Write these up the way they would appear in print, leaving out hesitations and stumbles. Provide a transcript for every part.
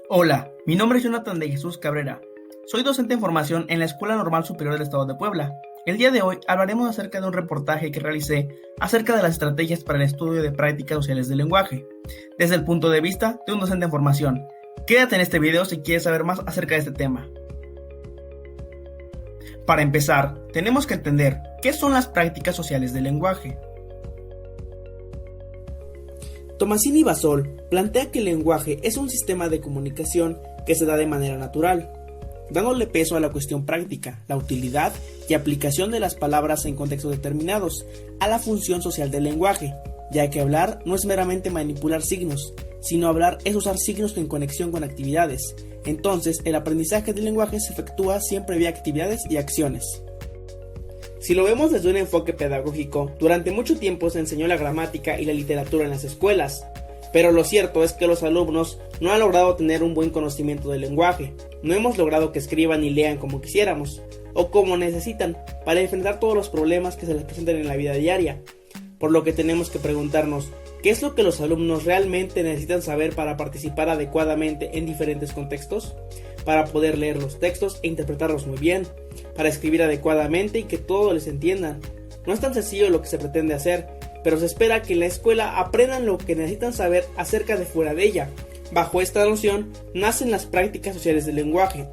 Hola, mi nombre es Jonathan de Jesús Cabrera. Soy docente en formación en la Escuela Normal Superior del Estado de Puebla. El día de hoy hablaremos acerca de un reportaje que realicé acerca de las estrategias para el estudio de prácticas sociales del lenguaje, desde el punto de vista de un docente en formación. Quédate en este video si quieres saber más acerca de este tema. Para empezar, tenemos que entender qué son las prácticas sociales del lenguaje. Tomasini Basol plantea que el lenguaje es un sistema de comunicación que se da de manera natural, dándole peso a la cuestión práctica, la utilidad y aplicación de las palabras en contextos determinados, a la función social del lenguaje, ya que hablar no es meramente manipular signos, sino hablar es usar signos en conexión con actividades. Entonces, el aprendizaje del lenguaje se efectúa siempre vía actividades y acciones. Si lo vemos desde un enfoque pedagógico, durante mucho tiempo se enseñó la gramática y la literatura en las escuelas, pero lo cierto es que los alumnos no han logrado tener un buen conocimiento del lenguaje, no hemos logrado que escriban y lean como quisiéramos, o como necesitan, para enfrentar todos los problemas que se les presentan en la vida diaria, por lo que tenemos que preguntarnos, ¿qué es lo que los alumnos realmente necesitan saber para participar adecuadamente en diferentes contextos? Para poder leer los textos e interpretarlos muy bien, para escribir adecuadamente y que todos les entiendan. No es tan sencillo lo que se pretende hacer, pero se espera que en la escuela aprendan lo que necesitan saber acerca de fuera de ella. Bajo esta noción nacen las prácticas sociales del lenguaje.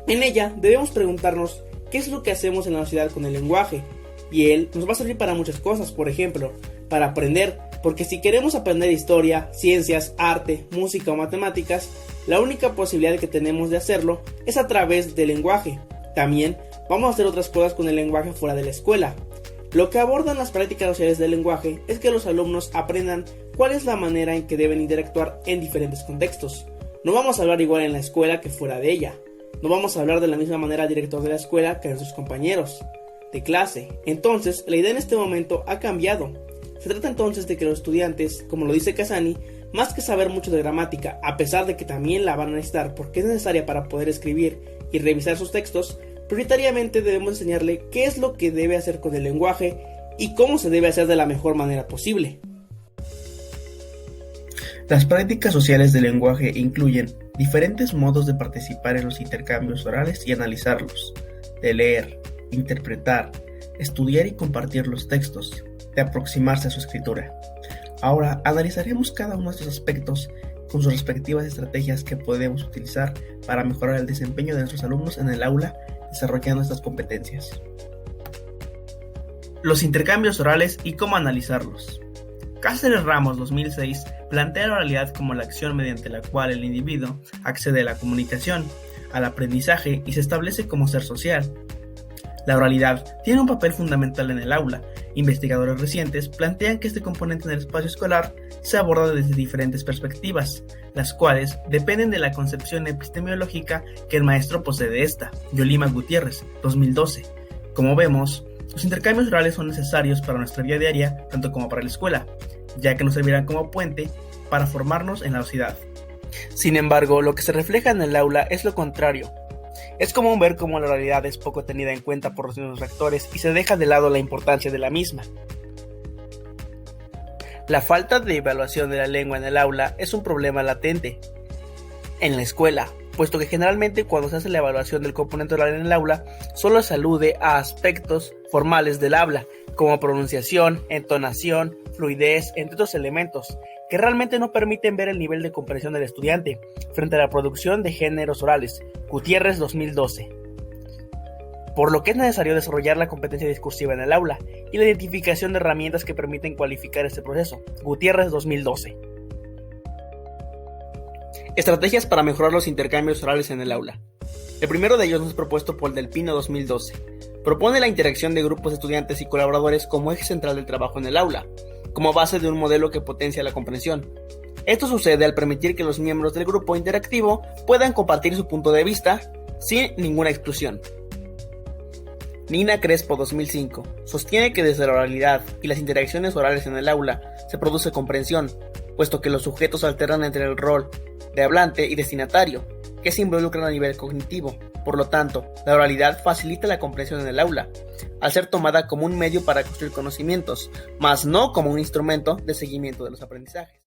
En ella debemos preguntarnos qué es lo que hacemos en la sociedad con el lenguaje, y él nos va a servir para muchas cosas, por ejemplo, para aprender, porque si queremos aprender historia, ciencias, arte, música o matemáticas, la única posibilidad que tenemos de hacerlo es a través del lenguaje. También vamos a hacer otras cosas con el lenguaje fuera de la escuela. Lo que abordan las prácticas sociales del lenguaje es que los alumnos aprendan cuál es la manera en que deben interactuar en diferentes contextos. No vamos a hablar igual en la escuela que fuera de ella. No vamos a hablar de la misma manera al director de la escuela que a sus compañeros de clase. Entonces, la idea en este momento ha cambiado. Se trata entonces de que los estudiantes, como lo dice Casani, más que saber mucho de gramática, a pesar de que también la van a necesitar porque es necesaria para poder escribir y revisar sus textos, prioritariamente debemos enseñarle qué es lo que debe hacer con el lenguaje y cómo se debe hacer de la mejor manera posible. Las prácticas sociales del lenguaje incluyen diferentes modos de participar en los intercambios orales y analizarlos, de leer, interpretar, estudiar y compartir los textos, de aproximarse a su escritura. Ahora analizaremos cada uno de estos aspectos con sus respectivas estrategias que podemos utilizar para mejorar el desempeño de nuestros alumnos en el aula desarrollando estas competencias. Los intercambios orales y cómo analizarlos. Cáceres Ramos 2006 plantea la oralidad como la acción mediante la cual el individuo accede a la comunicación, al aprendizaje y se establece como ser social. La oralidad tiene un papel fundamental en el aula. Investigadores recientes plantean que este componente en el espacio escolar se aborda desde diferentes perspectivas, las cuales dependen de la concepción epistemológica que el maestro posee de esta. Yolima Gutiérrez, 2012. Como vemos, los intercambios orales son necesarios para nuestra vida diaria, tanto como para la escuela, ya que nos servirán como puente para formarnos en la sociedad. Sin embargo, lo que se refleja en el aula es lo contrario. Es común ver cómo la oralidad es poco tenida en cuenta por los mismos actores y se deja de lado la importancia de la misma. La falta de evaluación de la lengua en el aula es un problema latente en la escuela, puesto que generalmente cuando se hace la evaluación del componente oral en el aula, solo se alude a aspectos formales del habla, como pronunciación, entonación, fluidez, entre otros elementos, que realmente no permiten ver el nivel de comprensión del estudiante frente a la producción de géneros orales. Gutiérrez 2012. Por lo que es necesario desarrollar la competencia discursiva en el aula y la identificación de herramientas que permiten cualificar este proceso. Gutiérrez 2012. Estrategias para mejorar los intercambios orales en el aula. El primero de ellos nos es propuesto por Del Pino 2012. Propone la interacción de grupos de estudiantes y colaboradores como eje central del trabajo en el aula, como base de un modelo que potencia la comprensión. Esto sucede al permitir que los miembros del grupo interactivo puedan compartir su punto de vista sin ninguna exclusión. Nina Crespo 2005 sostiene que desde la oralidad y las interacciones orales en el aula se produce comprensión, puesto que los sujetos alternan entre el rol de hablante y destinatario, que se involucran a nivel cognitivo. Por lo tanto, la oralidad facilita la comprensión en el aula, al ser tomada como un medio para construir conocimientos, mas no como un instrumento de seguimiento de los aprendizajes.